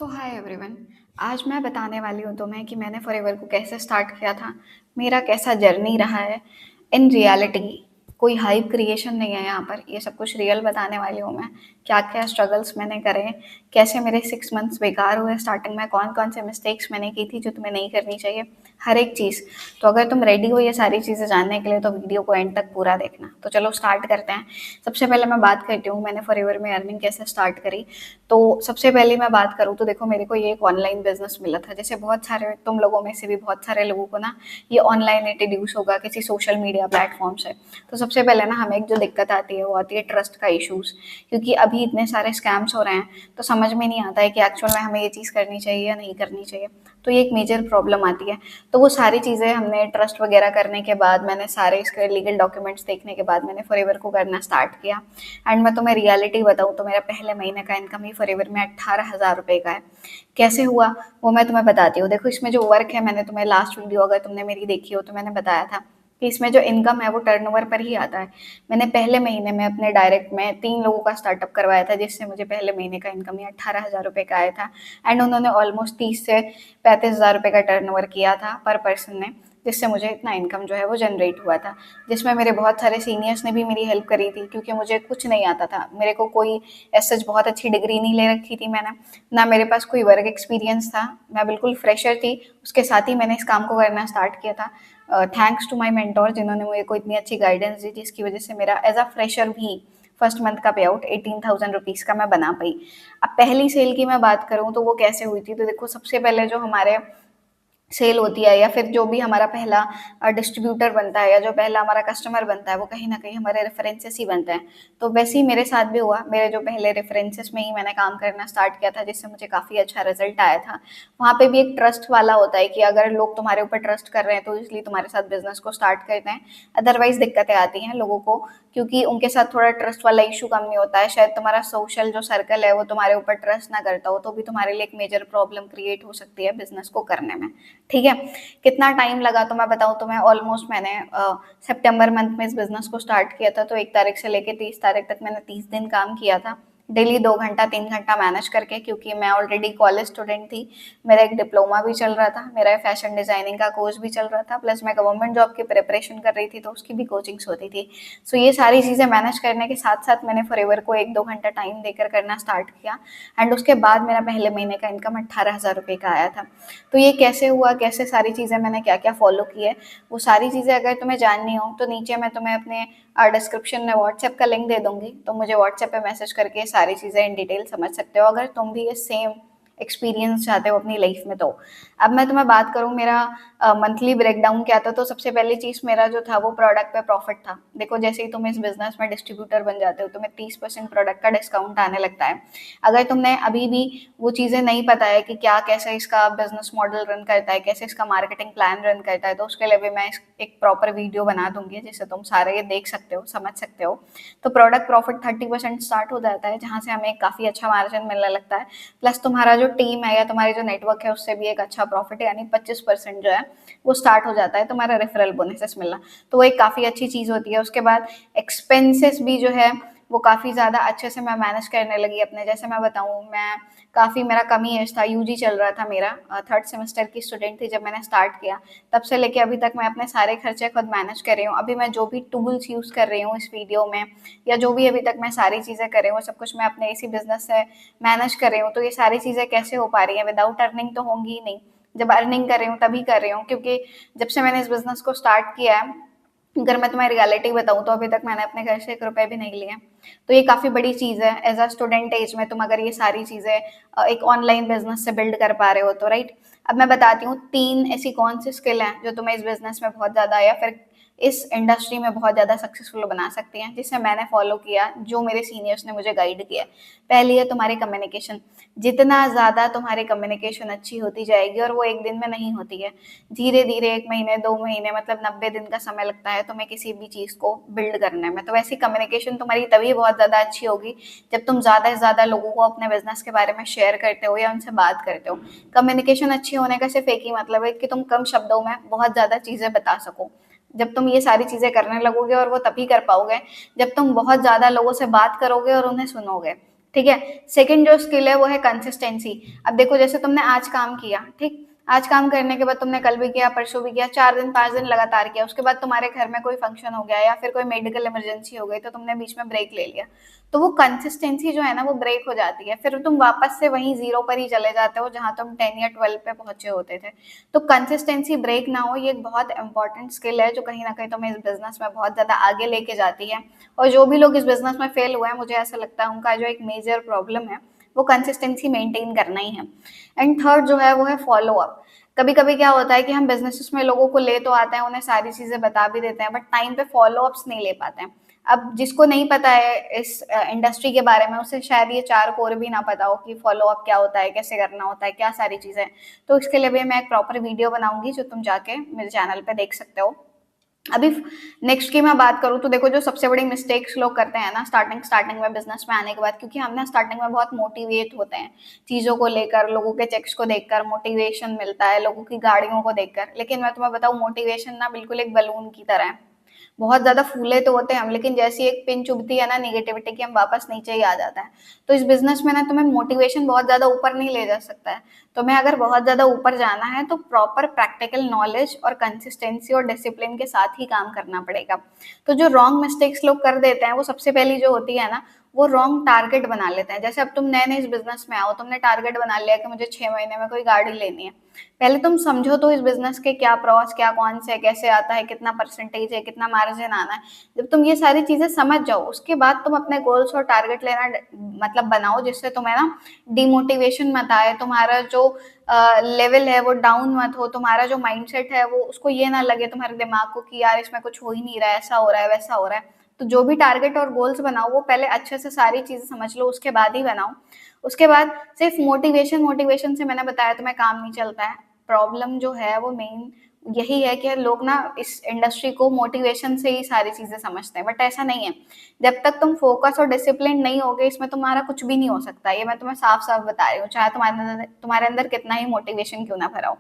Hi everyone. आज मैं बताने वाली हूँ तुम्हें कि मैंने फॉरएवर को कैसे स्टार्ट किया था, मेरा कैसा जर्नी रहा है। इन रियलिटी कोई हाइप क्रिएशन नहीं है यहाँ पर, ये सब कुछ रियल बताने वाली हूँ मैं। क्या क्या स्ट्रगल्स मैंने करे, कैसे मेरे 6 मंथ्स बेकार हुए स्टार्टिंग में, कौन कौन से मिस्टेक्स मैंने की थी जो तुम्हें नहीं करनी चाहिए, हर एक चीज़। तो अगर तुम रेडी हो ये सारी चीज़ें जानने के लिए तो वीडियो को एंड तक पूरा देखना। तो चलो स्टार्ट करते हैं। सबसे पहले मैं बात करती हूँ मैंने फॉरएवर में अर्निंग कैसे स्टार्ट करी। तो सबसे पहले मैं बात करूँ तो देखो, मेरे को ये एक ऑनलाइन बिजनेस मिला था। जैसे बहुत सारे तुम लोगों में से भी बहुत सारे लोगों को ना ये ऑनलाइन इंट्रोड्यूस होगा किसी सोशल मीडिया प्लेटफॉर्म से। तो सबसे पहले ना हमें एक जो दिक्कत आती है वो आती है ट्रस्ट का इशूज़। क्योंकि अभी इतने सारे स्कैम्स हो रहे हैं तो समझ में नहीं आता है कि एक्चुअल में हमें ये चीज़ करनी चाहिए या नहीं करनी चाहिए। तो ये एक मेजर प्रॉब्लम आती है। तो वो सारी चीज़ें हमने ट्रस्ट वगैरह करने के बाद, मैंने सारे इसके लीगल डॉक्यूमेंट्स देखने के बाद मैंने फॉरएवर को करना स्टार्ट किया। एंड मैं तुम्हें रियलिटी बताऊँ तो मेरा पहले महीने का इनकम ही फॉरएवर में 18,000 रुपये का है। कैसे हुआ वो मैं तुम्हें बताती हूँ। देखो, इसमें जो वर्क है, मैंने तुम्हें लास्ट वीडियो अगर तुमने मेरी देखी हो तो मैंने बताया था कि इसमें जो इनकम है वो टर्नओवर पर ही आता है। मैंने पहले महीने में अपने डायरेक्ट में 3 लोगों का स्टार्टअप करवाया था, जिससे मुझे पहले महीने का इनकम ही 18,000 रुपये का आया था। एंड उन्होंने ऑलमोस्ट 30 से 35 हज़ार रुपये का टर्नओवर किया था पर पर्सन ने, जिससे मुझे इतना इनकम जो है वो जनरेट हुआ था। जिसमें मेरे बहुत सारे सीनियर्स ने भी मेरी हेल्प करी थी, क्योंकि मुझे कुछ नहीं आता था। मेरे को कोई सच बहुत अच्छी डिग्री नहीं ले रखी थी मैंने, ना मेरे पास कोई वर्क एक्सपीरियंस था। मैं बिल्कुल फ्रेशर थी। उसके साथ ही मैंने इस काम को करना स्टार्ट किया था। थैंक्स टू माय मेंटोर, जिन्होंने मुझे को इतनी अच्छी गाइडेंस दी, जिसकी वजह से मेरा एज अ फ्रेशर भी फर्स्ट मंथ का पे आउट 18,000 रुपीज़ का मैं बना पाई। अब पहली सेल की मैं बात करूँ तो वो कैसे हुई थी। तो देखो, सबसे पहले जो हमारे सेल होती है या फिर जो भी हमारा पहला डिस्ट्रीब्यूटर बनता है या जो पहला हमारा कस्टमर बनता है, वो कहीं ना कहीं हमारे रेफरेंसेस ही बनते हैं। तो वैसे ही मेरे साथ भी हुआ। मेरे जो पहले रेफरेंसेस में ही मैंने काम करना स्टार्ट किया था, जिससे मुझे काफ़ी अच्छा रिजल्ट आया था। वहाँ पे भी एक ट्रस्ट वाला होता है कि अगर लोग तुम्हारे ऊपर ट्रस्ट कर रहे हैं तो इसलिए तुम्हारे साथ बिजनेस को स्टार्ट करते हैं। अदरवाइज दिक्कतें आती हैं लोगों को, क्योंकि उनके साथ थोड़ा ट्रस्ट वाला इशू कम नहीं होता है। शायद तुम्हारा सोशल जो सर्कल है वो तुम्हारे ऊपर ट्रस्ट ना करता हो, तो भी तुम्हारे लिए एक मेजर प्रॉब्लम क्रिएट हो सकती है बिजनेस को करने में। ठीक है। कितना टाइम लगा तो मैं बताऊँ तो मैं ऑलमोस्ट मैंने सितंबर मंथ में इस बिजनेस को स्टार्ट किया था। तो 1 तारीख से लेकर 30 तारीख तक मैंने 30 दिन काम किया था, डेली 2 घंटा 3 घंटा मैनेज करके। क्योंकि मैं ऑलरेडी कॉलेज स्टूडेंट थी, मेरा एक डिप्लोमा भी चल रहा था, मेरा फैशन डिजाइनिंग का कोर्स भी चल रहा था, प्लस मैं गवर्नमेंट जॉब की प्रिपरेशन कर रही थी तो उसकी भी कोचिंग्स होती थी। सो ये सारी चीज़ें मैनेज करने के साथ साथ मैंने फॉरएवर को 1-2 घंटा टाइम देकर करना स्टार्ट किया। एंड उसके बाद मेरा पहले महीने का इनकम 18,000 रुपये का आया था। तो ये कैसे हुआ, कैसे सारी चीज़ें मैंने क्या क्या फॉलो की है, वो सारी चीज़ें अगर तुम्हें जाननी हो तो नीचे मैं तुम्हें अपने डिस्क्रिप्शन में व्हाट्सएप का लिंक दे दूंगी। तो मुझे व्हाट्सएप पे मैसेज करके सारी चीज़ें इन डिटेल समझ सकते हो, अगर तुम भी ये सेम एक्सपीरियंस चाहते हो अपनी लाइफ में। तो अब मैं तुम्हें बात करूँ मेरा मंथली ब्रेकडाउन क्या था। तो सबसे पहली चीज़ मेरा जो था वो प्रोडक्ट पे प्रॉफिट था। देखो, जैसे ही तुम इस बिजनेस में डिस्ट्रीब्यूटर बन जाते हो तुम्हें 30% प्रोडक्ट का डिस्काउंट आने लगता है। अगर तुमने अभी भी वो चीज़ें नहीं पता है कि क्या कैसे इसका बिजनेस मॉडल रन करता है, कैसे इसका मार्केटिंग प्लान रन करता है, तो उसके लिए भी मैं एक प्रॉपर वीडियो बना दूंगी जिससे तुम सारे ये देख सकते हो, समझ सकते हो। तो प्रोडक्ट प्रॉफिट 30% स्टार्ट हो जाता है, जहाँ से हमें काफ़ी अच्छा मार्जिन मिलने लगता है। प्लस तुम्हारा जो टीम है या तुम्हारी जो नेटवर्क है उससे भी एक अच्छा प्रॉफिट, यानी 25% जो है वो स्टार्ट हो जाता है तुम्हारा रेफरल बोनसेस मिलना। तो वो एक काफ़ी अच्छी चीज़ होती है। उसके बाद एक्सपेंसेस भी जो है वो काफ़ी ज़्यादा अच्छे से मैं मैनेज करने लगी अपने। जैसे मैं बताऊँ, मैं काफ़ी, मेरा कम ही एज था, यूजी चल रहा था मेरा, थर्ड सेमेस्टर की स्टूडेंट थी जब मैंने स्टार्ट किया। तब से लेके अभी तक मैं अपने सारे खर्चे खुद मैनेज कर रही हूँ। अभी मैं जो भी टूल्स यूज़ कर रही हूँ इस वीडियो में, या जो भी अभी तक मैं सारी चीज़ें कर रही हूँ, सब कुछ मैं अपने इसी बिजनेस से मैनेज कर रही हूँ। तो ये सारी चीज़ें कैसे हो पा रही हैं, विदाउट अर्निंग तो होंगी ही नहीं। जब अर्निंग कर रही हूँ तभी कर रही हूँ, क्योंकि जब से मैंने इस बिजनेस को स्टार्ट किया है, अगर मैं तुम्हें रियलिटी बताऊं तो अभी तक मैंने अपने घर से 1 रुपए भी नहीं लिए। तो ये काफ़ी बड़ी चीज़ है। एज अ स्टूडेंट एज में तुम अगर ये सारी चीज़ें एक ऑनलाइन बिजनेस से बिल्ड कर पा रहे हो तो राइट। अब मैं बताती हूँ 3 ऐसी कौन सी स्किल हैं जो तुम्हें इस बिजनेस में बहुत ज़्यादा या फिर इस इंडस्ट्री में बहुत ज़्यादा सक्सेसफुल बना सकती हैं, जिसे मैंने फॉलो किया, जो मेरे सीनियर्स ने मुझे गाइड किया। पहली है तुम्हारी कम्युनिकेशन। जितना ज़्यादा तुम्हारी कम्युनिकेशन अच्छी होती जाएगी, और वो एक दिन में नहीं होती है, धीरे धीरे 1 महीने 2 महीने मतलब 90 दिन का समय लगता है तुम्हें किसी भी चीज़ को बिल्ड करने में। तो वैसी कम्युनिकेशन तुम्हारी तभी बहुत ज़्यादा अच्छी होगी जब तुम ज़्यादा से ज़्यादा लोगों को अपने बिजनेस के बारे में शेयर करते हो या उनसे बात करते हो। कम्युनिकेशन अच्छी होने का सिर्फ एक ही मतलब है कि तुम कम शब्दों में बहुत ज़्यादा चीज़ें बता सको। जब तुम ये सारी चीज़ें करने लगोगे, और वो तभी कर पाओगे जब तुम बहुत ज़्यादा लोगों से बात करोगे और उन्हें सुनोगे। ठीक है। सेकंड जो स्किल है वो है कंसिस्टेंसी। अब देखो जैसे तुमने आज काम किया, ठीक, आज काम करने के बाद तुमने कल भी किया, परसों भी किया, 4 दिन 5 दिन लगातार किया, उसके बाद तुम्हारे घर में कोई फंक्शन हो गया या फिर कोई मेडिकल इमरजेंसी हो गई तो तुमने बीच में ब्रेक ले लिया, तो वो कंसिस्टेंसी जो है ना वो ब्रेक हो जाती है, फिर तुम वापस से वहीं जीरो पर ही चले जाते हो जहां तुम 10 या 12 पे पहुंचे होते थे। तो कंसिस्टेंसी ब्रेक ना हो, ये एक बहुत इंपॉर्टेंट स्किल है जो कहीं ना कहीं तुम्हें इस बिजनेस में बहुत ज्यादा आगे लेके जाती है। और जो भी लोग इस बिजनेस में फेल हुए हैं, मुझे ऐसा लगता है उनका जो एक मेजर प्रॉब्लम है वो कंसिस्टेंसी मेंटेन करना ही है। एंड थर्ड जो है वो है फॉलो अप। कभी कभी क्या होता है कि हम बिजनेसेस में लोगों को ले तो आते हैं, उन्हें सारी चीजें बता भी देते हैं, बट टाइम पे फॉलो अप्स नहीं ले पाते हैं। अब जिसको नहीं पता है इस इंडस्ट्री के बारे में, उसे शायद ये 4 कोर भी ना पता हो कि फॉलो अप क्या होता है, कैसे करना होता है, क्या सारी चीजें। तो इसके लिए भी मैं एक प्रॉपर वीडियो बनाऊंगी जो तुम जाके मेरे चैनल पे देख सकते हो। अभी नेक्स्ट की मैं बात करूँ तो देखो, जो सबसे बड़ी मिस्टेक्स लोग करते हैं ना स्टार्टिंग में बिजनेस में आने के बाद, क्योंकि हम ना स्टार्टिंग में बहुत मोटिवेट होते हैं चीज़ों को लेकर, लोगों के चेक्स को देखकर मोटिवेशन मिलता है, लोगों की गाड़ियों को देखकर। लेकिन मैं तुम्हें बताऊँ, मोटिवेशन ना बिल्कुल एक बलून की तरह है। बहुत ज्यादा फूले तो होते हैं हम, लेकिन जैसी एक पिन चुभती है ना निगेटिविटी की, हम वापस नीचे ही आ जाता है। तो इस बिजनेस में ना तुम्हें मोटिवेशन बहुत ज्यादा ऊपर नहीं ले जा सकता है। तुम्हें अगर बहुत ज्यादा ऊपर जाना है तो प्रॉपर प्रैक्टिकल नॉलेज और कंसिस्टेंसी और डिसिप्लिन के साथ ही काम करना पड़ेगा। तो जो रॉन्ग मिस्टेक्स लोग कर देते हैं, वो सबसे पहली जो होती है ना, वो रॉन्ग टारगेट बना लेते हैं। जैसे अब तुम नए नए इस बिजनेस में आओ, तुमने टारगेट बना लिया कि मुझे 6 महीने में कोई गाड़ी लेनी है। पहले तुम समझो तो इस बिजनेस के क्या प्रॉस, क्या कौन से, कैसे आता है, कितना परसेंटेज है, कितना मार्जिन आना है। जब तुम ये सारी चीजें समझ जाओ, उसके बाद तुम अपने गोल्स और टारगेट लेना मतलब बनाओ, जिससे तुम्हें ना डिमोटिवेशन मत आए, तुम्हारा जो लेवल है वो डाउन मत हो, तुम्हारा जो माइंडसेट है वो, उसको ये ना लगे तुम्हारे दिमाग को कि यार इसमें कुछ हो ही नहीं रहा है, ऐसा हो रहा है, वैसा हो रहा है। तो जो भी टारगेट और गोल्स बनाओ, वो पहले अच्छे से सारी चीजें समझ लो, उसके बाद ही बनाओ। उसके बाद सिर्फ मोटिवेशन मोटिवेशन से मैंने बताया तुम्हें काम नहीं चलता है। प्रॉब्लम जो है वो मेन यही है कि लोग ना इस इंडस्ट्री को मोटिवेशन से ही सारी चीजें समझते हैं, बट ऐसा नहीं है। जब तक तुम फोकस और डिसिप्लिन नहीं होगे, इसमें तुम्हारा कुछ भी नहीं हो सकता। ये मैं तुम्हें साफ साफ बता रही हूँ, चाहे तुम्हारे अंदर कितना ही मोटिवेशन क्यों ना भरा हो।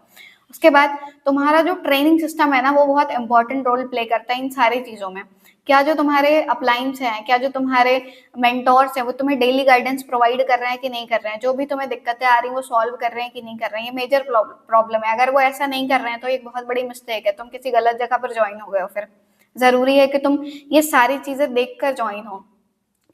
उसके बाद तुम्हारा जो ट्रेनिंग सिस्टम है ना, वो बहुत इंपॉर्टेंट रोल प्ले करता है इन सारी चीजों में। क्या जो तुम्हारे अपलाइंस हैं, क्या जो तुम्हारे मेंटोर्स हैं, वो तुम्हें डेली गाइडेंस प्रोवाइड कर रहे हैं कि नहीं कर रहे हैं, जो भी तुम्हें दिक्कतें आ रही हैं वो सॉल्व कर रहे हैं कि नहीं कर रहे हैं, ये मेजर प्रॉब्लम है। अगर वो ऐसा नहीं कर रहे हैं तो एक बहुत बड़ी मिस्टेक है, तुम किसी गलत जगह पर ज्वाइन हो गए हो। फिर जरूरी है कि तुम ये सारी चीजें देख कर ज्वाइन हो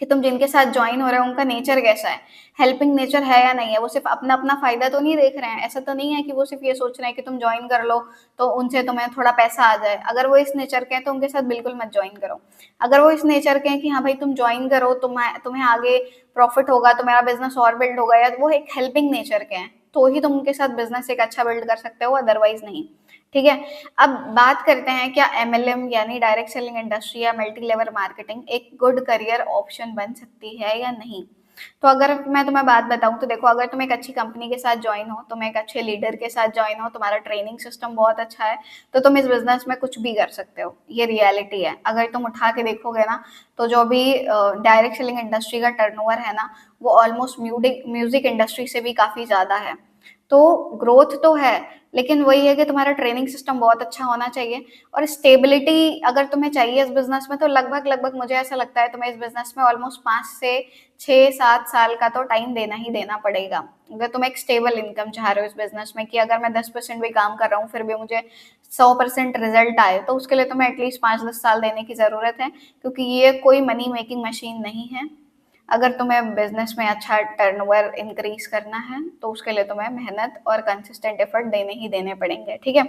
कि तुम जिनके साथ ज्वाइन हो रहे हो उनका नेचर कैसा है, हेल्पिंग नेचर है या नहीं है। वो सिर्फ अपना अपना फायदा तो नहीं देख रहे हैं, ऐसा तो नहीं है कि वो सिर्फ ये सोच रहे हैं कि तुम ज्वाइन कर लो तो उनसे तुम्हें थोड़ा पैसा आ जाए। अगर वो इस नेचर के हैं तो उनके साथ बिल्कुल मत ज्वाइन करो। अगर वो इस नेचर के हैं कि हाँ भाई तुम ज्वाइन करो, तुम्हें आगे प्रॉफिट होगा, तुम्हारा बिजनेस और बिल्ड होगा, या वो एक हेल्पिंग नेचर के हैं, तो ही तुम उनके साथ बिजनेस एक अच्छा बिल्ड कर सकते हो, अदरवाइज नहीं। ठीक है। अब बात करते हैं, क्या एमएलएम यानी डायरेक्ट सेलिंग इंडस्ट्री या मल्टी लेवल मार्केटिंग एक गुड करियर ऑप्शन बन सकती है या नहीं। तो अगर मैं तुम्हें बात बताऊं तो देखो, अगर तुम एक अच्छी कंपनी के साथ ज्वाइन हो, तुम एक अच्छे लीडर के साथ ज्वाइन हो, तुम्हारा ट्रेनिंग सिस्टम बहुत अच्छा है, तो तुम इस बिजनेस में कुछ भी कर सकते हो। ये रियलिटी है। अगर तुम उठा के देखोगे ना, तो जो भी डायरेक्ट सेलिंग इंडस्ट्री का टर्नओवर है ना, वो ऑलमोस्ट म्यूजिक इंडस्ट्री से भी काफी ज्यादा है। तो ग्रोथ तो है, लेकिन वही है कि तुम्हारा ट्रेनिंग सिस्टम बहुत अच्छा होना चाहिए। और स्टेबिलिटी अगर तुम्हें चाहिए इस बिजनेस में, तो लगभग लगभग मुझे ऐसा लगता है तुम्हें इस बिजनेस में ऑलमोस्ट 5 से 6 7 साल का तो टाइम देना ही देना पड़ेगा। अगर तुम एक स्टेबल इनकम चाह रहे हो इस बिजनेस में, कि अगर मैं 10% भी काम कर रहा हूँ फिर भी मुझे 100% रिजल्ट आए, तो उसके लिए तुम्हें एटलीस्ट 5-10 साल देने की जरूरत है, क्योंकि ये कोई मनी मेकिंग मशीन नहीं है। अगर तुम्हें बिजनेस में अच्छा टर्नओवर इंक्रीज करना है तो उसके लिए तुम्हें मेहनत और कंसिस्टेंट एफर्ट देने ही देने पड़ेंगे। ठीक है।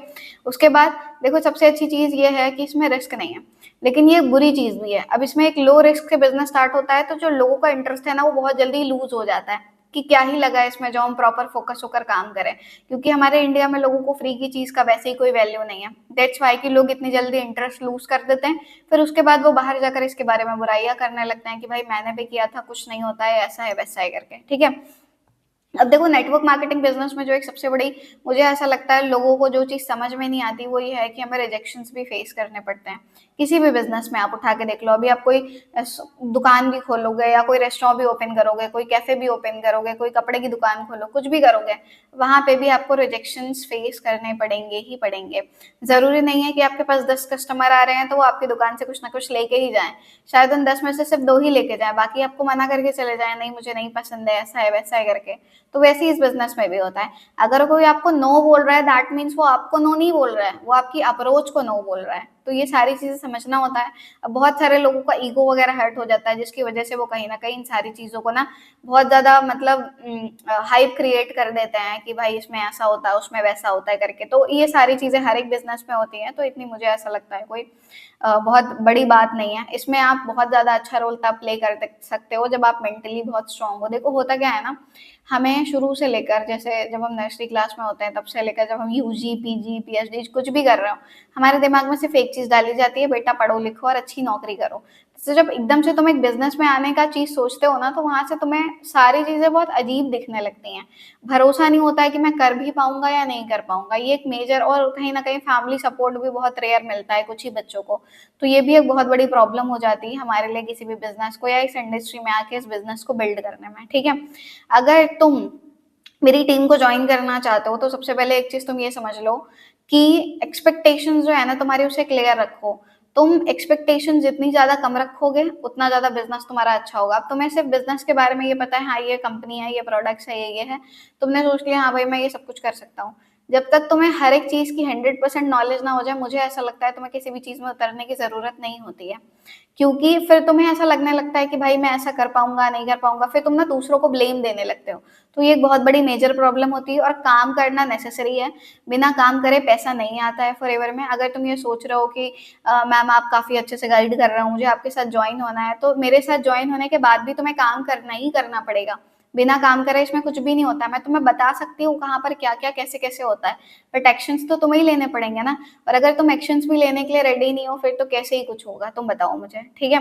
उसके बाद देखो, सबसे अच्छी चीज ये है कि इसमें रिस्क नहीं है, लेकिन ये बुरी चीज भी है। अब इसमें एक लो रिस्क से बिजनेस स्टार्ट होता है, तो जो लोगों का इंटरेस्ट है ना, वो बहुत जल्दी लूज हो जाता है कि क्या ही लगा है इसमें, जो हम प्रॉपर फोकस होकर काम करें। क्योंकि हमारे इंडिया में लोगों को फ्री की चीज का वैसे ही कोई वैल्यू नहीं है। दैट्स वाई कि लोग इतनी जल्दी इंटरेस्ट लूज कर देते हैं, फिर उसके बाद वो बाहर जाकर इसके बारे में बुराइयां करने लगते हैं कि भाई मैंने भी किया था, कुछ नहीं होता है, ऐसा है वैसा है करके। ठीक है। अब देखो नेटवर्क मार्केटिंग बिजनेस में जो एक सबसे बड़ी मुझे ऐसा लगता है लोगों को जो चीज़ समझ में नहीं आती वो ये है कि हमें रिजेक्शंस भी फेस करने पड़ते हैं। किसी भी बिजनेस में आप उठा के देख लो, अभी आप कोई दुकान भी खोलोगे या कोई रेस्टोरेंट भी ओपन करोगे, कोई कैफे भी ओपन करोगे, कोई कपड़े की दुकान खोलो, कुछ भी करोगे, वहां पे भी आपको रिजेक्शंस फेस करने पड़ेंगे ही पड़ेंगे। जरूरी नहीं है कि आपके पास 10 कस्टमर आ रहे हैं तो वो आपकी दुकान से कुछ ना कुछ लेके ही जाएं। शायद उन 10 में से सिर्फ 2 ही लेके जाएं, बाकी आपको मना करके चले जाएं, नहीं मुझे नहीं पसंद है, ऐसा है वैसा है करके। तो वैसे ही इस बिजनेस में भी होता है। अगर कोई आपको नो बोल रहा है दैट मीन्स वो आपको नो नहीं बोल रहा है, वो आपकी अप्रोच को नो बोल रहा है। तो ये सारी चीजें समझना होता है। अब बहुत सारे लोगों का ईगो वगैरह हर्ट हो जाता है जिसकी वजह से वो कहीं ना कहीं इन सारी चीजों को ना बहुत ज्यादा मतलब हाइप क्रिएट कर देते हैं कि भाई इसमें ऐसा होता है उसमें वैसा होता है करके। तो ये सारी चीजें हर एक बिजनेस में होती हैं, तो इतनी मुझे ऐसा लगता है कोई बहुत बड़ी बात नहीं है। इसमें आप बहुत ज्यादा अच्छा रोल तब प्ले कर सकते हो जब आप मेंटली बहुत स्ट्रांग हो। देखो होता क्या है ना, हमें शुरू से लेकर जैसे जब हम नर्सरी क्लास में होते हैं तब से लेकर जब हम यूजी पीजी पीएचडी कुछ भी कर रहे हो, हमारे दिमाग में सिर्फ एक चीज डाली जाती है, बेटा पढ़ो लिखो और अच्छी नौकरी करो। तो जब एकदम से तुम एक बिजनेस में आने का चीज सोचते हो ना, तो वहां से तुम्हें सारी चीजें बहुत अजीब दिखने लगती हैं। भरोसा नहीं होता है कि मैं कर भी पाऊंगा या नहीं कर पाऊंगा। ये एक मेजर, और कहीं ना कहीं फैमिली सपोर्ट भी बहुत रेयर मिलता है कुछ ही बच्चों को। तो ये भी एक बहुत बड़ी प्रॉब्लम हो जाती है हमारे लिए किसी भी बिजनेस को या इस इंडस्ट्री में आके इस बिजनेस को बिल्ड करने में। ठीक है, अगर तुम मेरी टीम को ज्वाइन करना चाहते हो तो सबसे पहले एक चीज तुम ये समझ लो कि एक्सपेक्टेशंस जो है ना तुम्हारी उसे क्लियर रखो। तुम एक्सपेक्टेशन जितनी ज्यादा कम रखोगे उतना ज्यादा बिजनेस तुम्हारा अच्छा होगा। अब तुम्हें सिर्फ बिजनेस के बारे में ये पता है, हाँ ये कंपनी है, ये प्रोडक्ट्स है, ये है, तुमने सोच लिया हाँ भाई मैं ये सब कुछ कर सकता हूँ। जब तक तुम्हें हर एक चीज की 100% नॉलेज ना हो जाए, मुझे ऐसा लगता है तुम्हें किसी भी चीज में उतरने की जरूरत नहीं होती है। क्योंकि फिर तुम्हें ऐसा लगने लगता है कि भाई मैं ऐसा कर पाऊंगा नहीं कर पाऊंगा, फिर तुम ना दूसरों को ब्लेम देने लगते हो। तो ये एक बहुत बड़ी मेजर प्रॉब्लम होती है। और काम करना नेसेसरी है, बिना काम करे पैसा नहीं आता है फॉरएवर में। अगर तुम ये सोच रहे हो कि मैम आप काफी अच्छे से गाइड कर रहे हो, मुझे आपके साथ ज्वाइन होना है, तो मेरे साथ ज्वाइन होने के बाद भी तुम्हें काम करना ही करना पड़ेगा। बिना काम करे इसमें कुछ भी नहीं होता। मैं तुम्हें बता सकती हूँ कहाँ पर क्या क्या कैसे कैसे होता है, बट एक्शंस तो तुम्हें ही लेने पड़ेंगे ना। और अगर तुम एक्शंस भी लेने के लिए रेडी नहीं हो फिर तो कैसे ही कुछ होगा, तुम बताओ मुझे। ठीक है,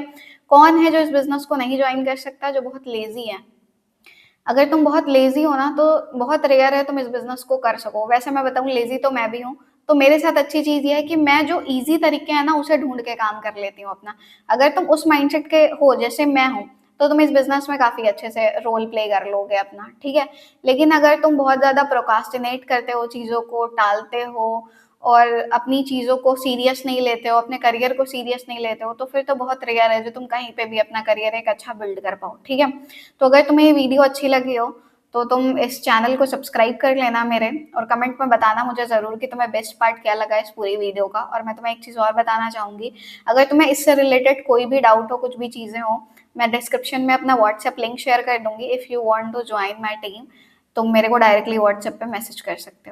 कौन है जो इस बिजनेस को नहीं ज्वाइन कर सकता, जो बहुत लेजी है। अगर तुम बहुत लेजी हो ना तो बहुत रेयर है तुम इस बिजनेस को कर सको। वैसे मैं बताऊं लेजी तो मैं भी हूँ। तो मेरे साथ अच्छी चीज ये है कि मैं जो इजी तरीके हैं ना उसे ढूंढ के काम कर लेती हूँ अपना। अगर तुम उस माइंडसेट के हो जैसे मैं हूँ तो तुम इस बिजनेस में काफी अच्छे से रोल प्ले कर लोगे अपना। ठीक है, लेकिन अगर तुम बहुत ज्यादा प्रोकास्टिनेट करते हो, चीजों को टालते हो और अपनी चीजों को सीरियस नहीं लेते हो, अपने करियर को सीरियस नहीं लेते हो, तो फिर तो बहुत रेयर है जो तुम कहीं पे भी अपना करियर एक अच्छा बिल्ड कर पाओ। ठीक है, तो अगर तुम्हें ये वीडियो अच्छी लगी हो तो तुम इस चैनल को सब्सक्राइब कर लेना मेरे, और कमेंट में बताना मुझे जरूर कि तुम्हें बेस्ट पार्ट क्या लगा इस पूरी वीडियो का। और मैं तुम्हें एक चीज और बताना चाहूंगी, अगर तुम्हें इससे रिलेटेड कोई भी डाउट हो, कुछ भी चीजें हो, मैं डिस्क्रिप्शन में अपना व्हाट्सएप लिंक शेयर कर दूंगी। If you want to join my team, तुम मेरे को डायरेक्टली व्हाट्सएप पे मैसेज कर सकते हो।